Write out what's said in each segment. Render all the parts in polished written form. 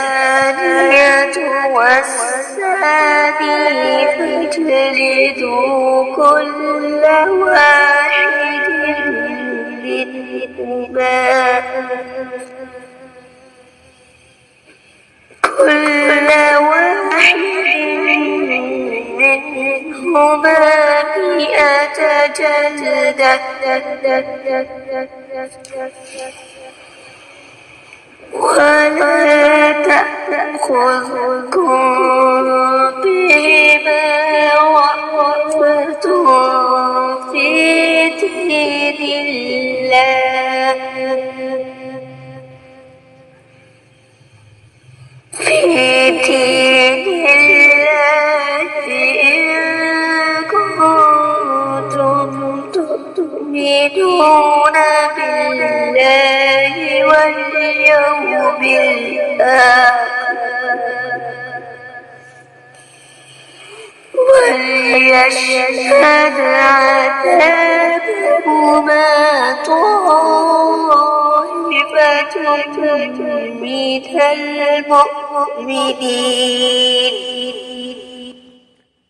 الثانية والثاني فاجلدوا كل واحد منهما مئة جلدة ولا تأخذكم بهما رأفة في دين الله إن كنتم تؤمنون بالله واليوم الآخر وليشهد عذابهما طائفة من المؤمنين।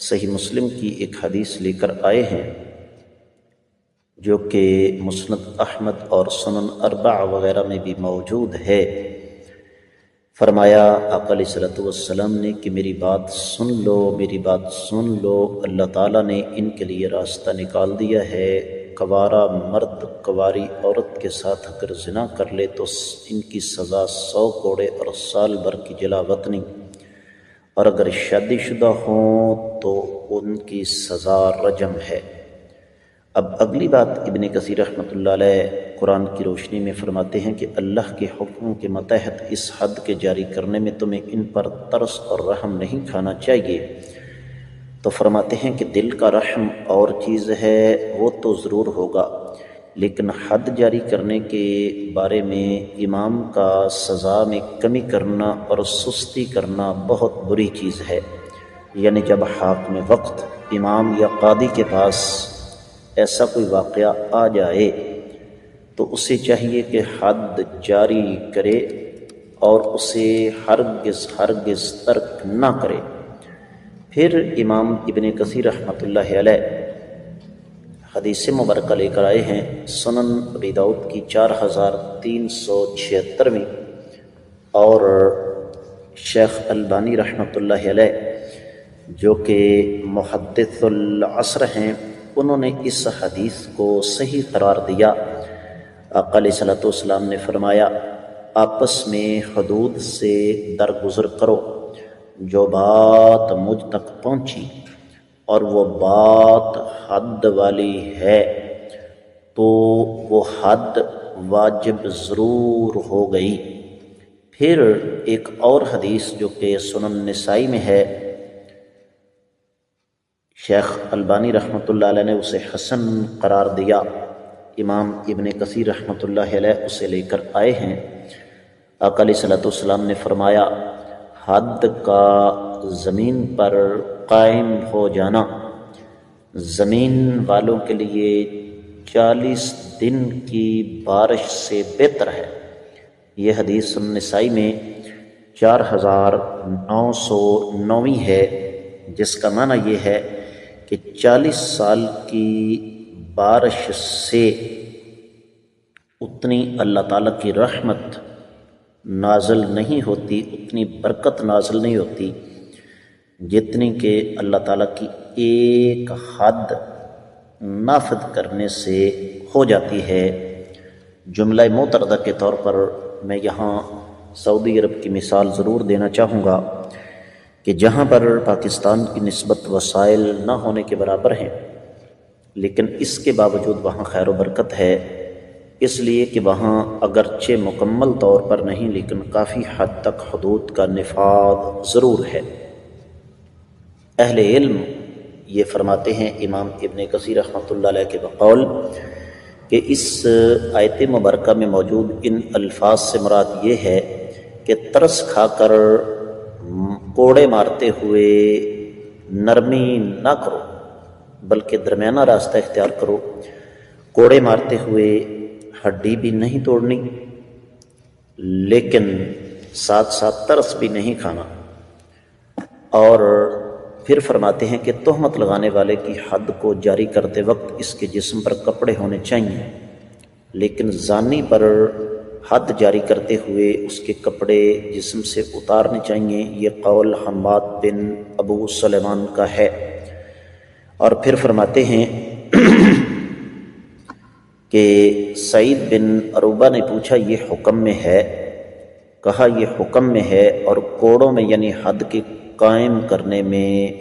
صحیح مسلم کی ایک حدیث لے کر آئے ہیں جو کہ مسند احمد اور سنن اربع وغیرہ میں بھی موجود ہے۔ فرمایا آقا علیہ الصلوۃ والسلام نے کہ میری بات سن لو، میری بات سن لو، اللہ تعالیٰ نے ان کے لیے راستہ نکال دیا ہے۔ کوارا مرد کواری عورت کے ساتھ اگر زنا کر لے تو ان کی سزا 100 کوڑے اور سال بھر کی جلا وطنی، اور اگر شادی شدہ ہوں تو ان کی سزا رجم ہے۔ اب اگلی بات ابن کثیر رحمۃ اللہ علیہ قرآن کی روشنی میں فرماتے ہیں کہ اللہ کے حکم کے متحد اس حد کے جاری کرنے میں تمہیں ان پر ترس اور رحم نہیں کھانا چاہیے۔ تو فرماتے ہیں کہ دل کا رحم اور چیز ہے، وہ تو ضرور ہوگا، لیکن حد جاری کرنے کے بارے میں امام کا سزا میں کمی کرنا اور سستی کرنا بہت بری چیز ہے۔ یعنی جب حاکم وقت امام یا قاضی کے پاس ایسا کوئی واقعہ آ جائے تو اسے چاہیے کہ حد جاری کرے اور اسے ہرگز ترک نہ کرے۔ پھر امام ابن کثیر رحمۃ اللہ علیہ حدیث مبارکہ لے کر آئے ہیں سنن ابی داؤد کی 4376 اور شیخ البانی رحمۃ اللہ علیہ جو کہ محدث العصر ہیں، انہوں نے اس حدیث کو صحیح قرار دیا۔ آقا علیہ الصلوۃ والسلام نے فرمایا آپس میں حدود سے درگزر کرو، جو بات مجھ تک پہنچی اور وہ بات حد والی ہے تو وہ حد واجب ضرور ہو گئی۔ پھر ایک اور حدیث جو کہ سنن نسائی میں ہے، شیخ البانی رحمۃ اللہ علیہ نے اسے حسن قرار دیا، امام ابن کثیر رحمۃ اللہ علیہ اسے لے کر آئے ہیں۔ آقا علیہ الصلوۃ والسلام نے فرمایا حد کا زمین پر قائم ہو جانا زمین والوں کے لیے 40 دن کی بارش سے بہتر ہے۔ یہ حدیث نسائی میں 4909 ہے، جس کا معنی یہ ہے کہ 40 سال کی بارش سے اتنی اللہ تعالیٰ کی رحمت نازل نہیں ہوتی، اتنی برکت نازل نہیں ہوتی جتنی کہ اللہ تعالیٰ کی ایک حد نافذ کرنے سے ہو جاتی ہے۔ جملہ متردہ کے طور پر میں یہاں سعودی عرب کی مثال ضرور دینا چاہوں گا کہ جہاں پر پاکستان کی نسبت وسائل نہ ہونے کے برابر ہیں، لیکن اس کے باوجود وہاں خیر و برکت ہے، اس لیے کہ وہاں اگرچہ مکمل طور پر نہیں لیکن کافی حد تک حدود کا نفاذ ضرور ہے۔ اہل علم یہ فرماتے ہیں امام ابن کثیر رحمۃ اللہ علیہ کے بقول کہ اس آیت مبارکہ میں موجود ان الفاظ سے مراد یہ ہے کہ ترس کھا کر کوڑے مارتے ہوئے نرمی نہ کرو، بلکہ درمیانہ راستہ اختیار کرو۔ کوڑے مارتے ہوئے ہڈی بھی نہیں توڑنی، لیکن ساتھ ساتھ ترس بھی نہیں کھانا۔ اور پھر فرماتے ہیں کہ تہمت لگانے والے کی حد کو جاری کرتے وقت اس کے جسم پر کپڑے ہونے چاہیے، لیکن زانی پر حد جاری کرتے ہوئے اس کے کپڑے جسم سے اتارنے چاہیے۔ یہ قول حماد بن ابو سلیمان کا ہے۔ اور پھر فرماتے ہیں کہ سعید بن عروبہ نے پوچھا یہ حکم میں ہے؟ کہا یہ حکم میں ہے، اور کوڑوں میں یعنی حد کے قائم کرنے میں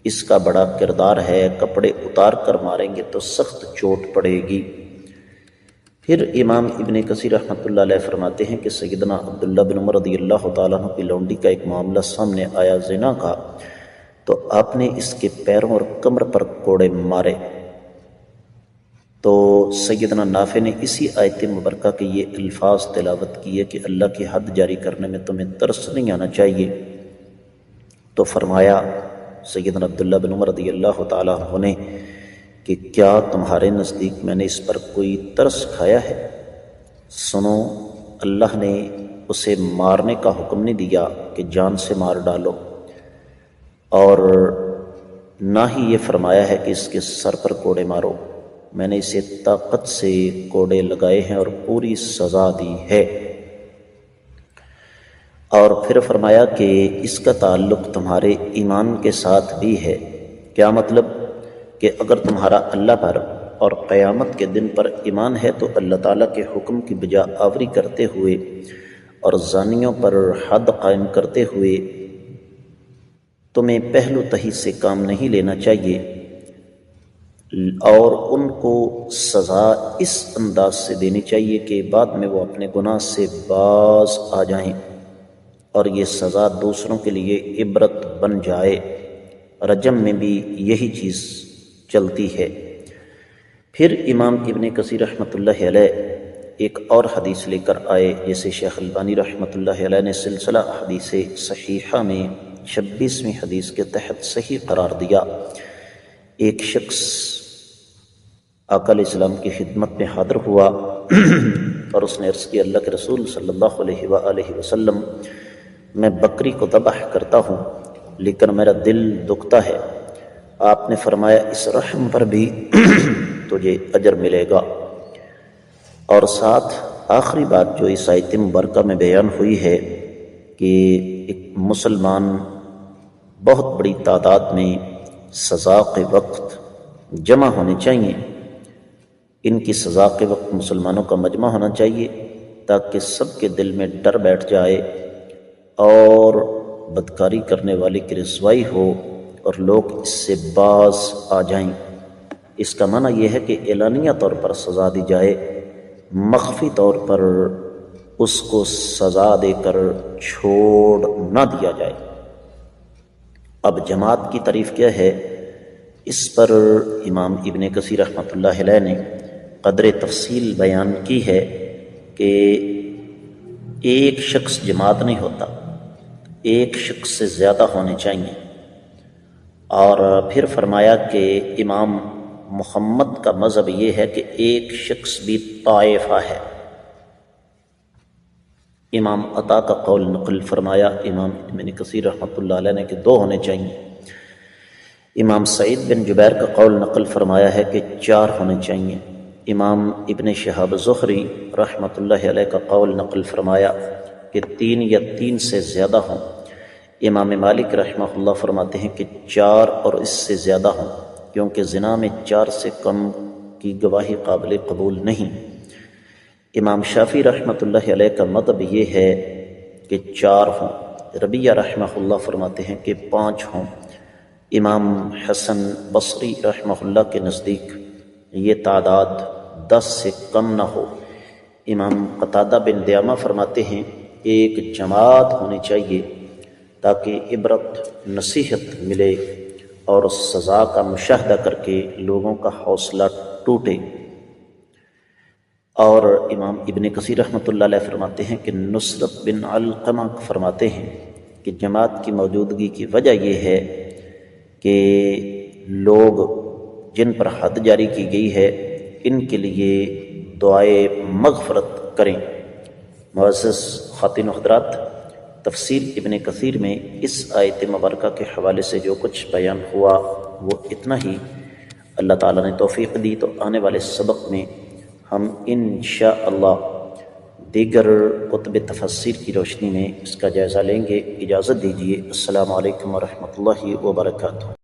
اس کا بڑا کردار ہے۔ کپڑے اتار کر ماریں گے تو سخت چوٹ پڑے گی۔ پھر امام ابن کثیر رحمۃ اللہ علیہ فرماتے ہیں کہ سیدنا عبداللہ بن عمر رضی اللہ تعالیٰ عنہ کی لونڈی کا ایک معاملہ سامنے آیا زنا کا، تو آپ نے اس کے پیروں اور کمر پر کوڑے مارے۔ تو سیدنا نافع نے اسی آیت مبارکہ کے یہ الفاظ تلاوت کیے کہ اللہ کی حد جاری کرنے میں تمہیں ترس نہیں آنا چاہیے۔ تو فرمایا سیدنا عبداللہ بن عمر رضی اللہ تعالیٰ عنہ نے کہ کیا تمہارے نزدیک میں نے اس پر کوئی ترس کھایا ہے؟ سنو، اللہ نے اسے مارنے کا حکم نہیں دیا کہ جان سے مار ڈالو، اور نہ ہی یہ فرمایا ہے کہ اس کے سر پر کوڑے مارو، میں نے اسے طاقت سے کوڑے لگائے ہیں اور پوری سزا دی ہے۔ اور پھر فرمایا کہ اس کا تعلق تمہارے ایمان کے ساتھ بھی ہے۔ کیا مطلب؟ کہ اگر تمہارا اللہ پر اور قیامت کے دن پر ایمان ہے تو اللہ تعالیٰ کے حکم کی بجا آوری کرتے ہوئے اور زانیوں پر حد قائم کرتے ہوئے تمہیں پہلو تہی سے کام نہیں لینا چاہیے، اور ان کو سزا اس انداز سے دینی چاہیے کہ بعد میں وہ اپنے گناہ سے باز آ جائیں اور یہ سزا دوسروں کے لیے عبرت بن جائے۔ رجم میں بھی یہی چیز چلتی ہے۔ پھر امام ابن کثیر رحمۃ اللہ علیہ ایک اور حدیث لے کر آئے، جسے شیخ البانی رحمۃ اللہ علیہ نے سلسلہ حدیث صحیحہ میں 26ویں حدیث کے تحت صحیح قرار دیا۔ ایک شخص آقا علیہ السلام کی خدمت میں حاضر ہوا اور اس نے عرض کیا، اللہ کے رسول صلی اللہ علیہ وآلہ وسلم، میں بکری کو ذبح کرتا ہوں لیکن میرا دل دکھتا ہے۔ آپ نے فرمایا، اس رحم پر بھی تجھے اجر ملے گا۔ اور ساتھ آخری بات جو اس آیت مبارکہ میں بیان ہوئی ہے کہ ایک مسلمان بہت بڑی تعداد میں سزا کے وقت جمع ہونے چاہیے، ان کی سزا کے وقت مسلمانوں کا مجمع ہونا چاہیے تاکہ سب کے دل میں ڈر بیٹھ جائے اور بدکاری کرنے والے کی رسوائی ہو اور لوگ اس سے باز آ جائیں۔ اس کا معنی یہ ہے کہ اعلانیہ طور پر سزا دی جائے، مخفی طور پر اس کو سزا دے کر چھوڑ نہ دیا جائے۔ اب جماعت کی تعریف کیا ہے، اس پر امام ابن کثیر رحمۃ اللہ علیہ نے قدر تفصیل بیان کی ہے کہ ایک شخص جماعت نہیں ہوتا، ایک شخص سے زیادہ ہونے چاہیے۔ اور پھر فرمایا کہ امام محمد کا مذہب یہ ہے کہ ایک شخص بھی طائفہ ہے۔ امام عطا کا قول نقل فرمایا امام ابن کثیر رحمۃ اللہ علیہ نے کہ 2 ہونے چاہیے۔ امام سعید بن جبیر کا قول نقل فرمایا ہے کہ 4 ہونے چاہیے۔ امام ابن شہاب زہری رحمۃ اللہ علیہ کا قول نقل فرمایا کہ 3 یا 3 سے زیادہ ہوں۔ امام مالک رحمہ اللہ فرماتے ہیں کہ 4 اور اس سے زیادہ ہوں، کیونکہ زنا میں 4 سے کم کی گواہی قابل قبول نہیں۔ امام شافعی رحمۃ اللہ علیہ کا مذہب یہ ہے کہ 4 ہوں۔ ربیہ رحمہ اللہ فرماتے ہیں کہ 5 ہوں۔ امام حسن بصری رحمہ اللہ کے نزدیک یہ تعداد 10 سے کم نہ ہو۔ امام قتادہ بن دعامہ فرماتے ہیں ایک جماعت ہونی چاہیے تاکہ عبرت نصیحت ملے اور سزا کا مشاہدہ کر کے لوگوں کا حوصلہ ٹوٹے۔ اور امام ابن کثیر رحمۃ اللہ علیہ فرماتے ہیں کہ نصرت بن علقمہ فرماتے ہیں کہ جماعت کی موجودگی کی وجہ یہ ہے کہ لوگ جن پر حد جاری کی گئی ہے ان کے لیے دعائے مغفرت کریں۔ معزز خواتین و حضرات، تفسیر ابن کثیر میں اس آیت مبارکہ کے حوالے سے جو کچھ بیان ہوا وہ اتنا ہی۔ اللہ تعالیٰ نے توفیق دی تو آنے والے سبق میں ہم انشاءاللہ دیگر کتب تفسیر کی روشنی میں اس کا جائزہ لیں گے۔ اجازت دیجیے، السلام علیکم ورحمۃ اللہ وبرکاتہ۔